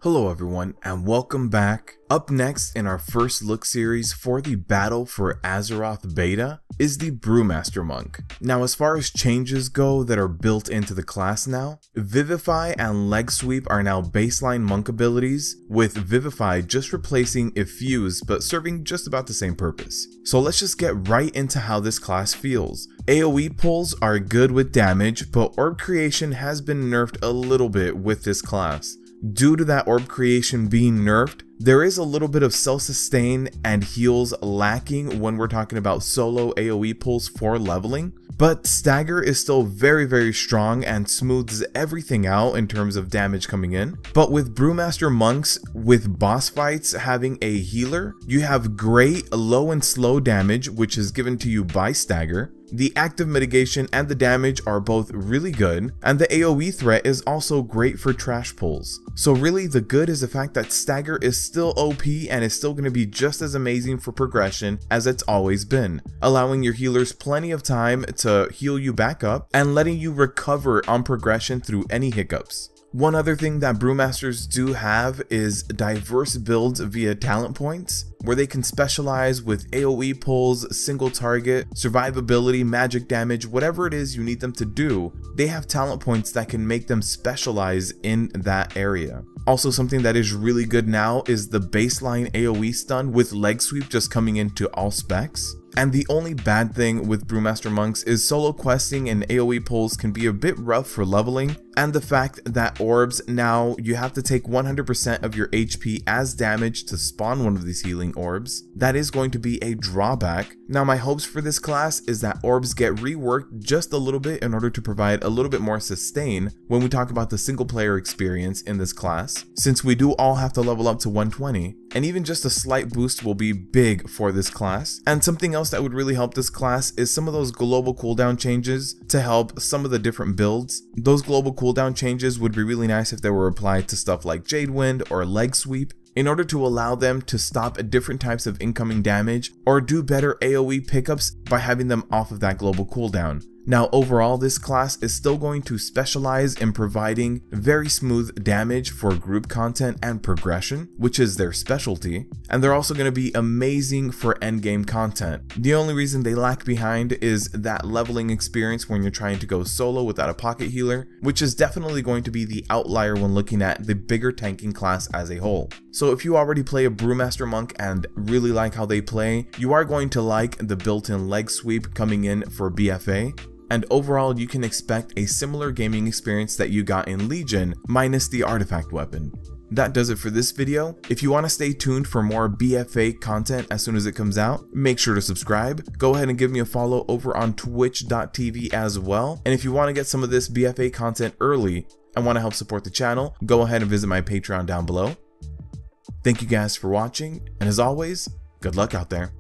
Hello everyone and welcome back. Up next in our first look series for the Battle for Azeroth beta is the Brewmaster Monk. Now as far as changes go that are built into the class now, Vivify and Leg Sweep are now baseline monk abilities, with Vivify just replacing Effuse but serving just about the same purpose. So let's just get right into how this class feels. AoE pulls are good with damage, but orb creation has been nerfed a little bit with this class. Due to that orb creation being nerfed, there is a little bit of self-sustain and heals lacking when we're talking about solo AoE pulls for leveling, but Stagger is still very strong and smooths everything out in terms of damage coming in. But with Brewmaster Monks, with boss fights having a healer, you have great low and slow damage, which is given to you by Stagger. The active mitigation and the damage are both really good, and the AoE threat is also great for trash pulls. So really the good is the fact that Stagger is still OP and is still going to be just as amazing for progression as it's always been, allowing your healers plenty of time to heal you back up and letting you recover on progression through any hiccups. One other thing that Brewmasters do have is diverse builds via talent points, where they can specialize with AoE pulls, single target, survivability, magic damage, whatever it is you need them to do. They have talent points that can make them specialize in that area. Also, something that is really good now is the baseline AoE stun with Leg Sweep just coming into all specs. And the only bad thing with Brewmaster Monks is solo questing and AoE pulls can be a bit rough for leveling, and the fact that orbs, now you have to take 100% of your HP as damage to spawn one of these healing orbs. That is going to be a drawback. Now my hopes for this class is that orbs get reworked just a little bit in order to provide a little bit more sustain when we talk about the single player experience in this class, since we do all have to level up to 120, and even just a slight boost will be big for this class. And something else that would really help this class is some of those global cooldown changes to help some of the different builds. Those global cooldown changes would be really nice if they were applied to stuff like Jade Wind or Leg Sweep, in order to allow them to stop different types of incoming damage or do better AoE pickups by having them off of that global cooldown. Now overall, this class is still going to specialize in providing very smooth damage for group content and progression, which is their specialty, and they're also going to be amazing for endgame content. The only reason they lag behind is that leveling experience when you're trying to go solo without a pocket healer, which is definitely going to be the outlier when looking at the bigger tanking class as a whole. So if you already play a Brewmaster Monk and really like how they play, you are going to like the built-in leg sweep coming in for BFA. And overall, you can expect a similar gaming experience that you got in Legion, minus the artifact weapon. That does it for this video. If you want to stay tuned for more BFA content as soon as it comes out, make sure to subscribe. Go ahead and give me a follow over on twitch.tv as well. And if you want to get some of this BFA content early and want to help support the channel, go ahead and visit my Patreon down below. Thank you guys for watching, and as always, good luck out there.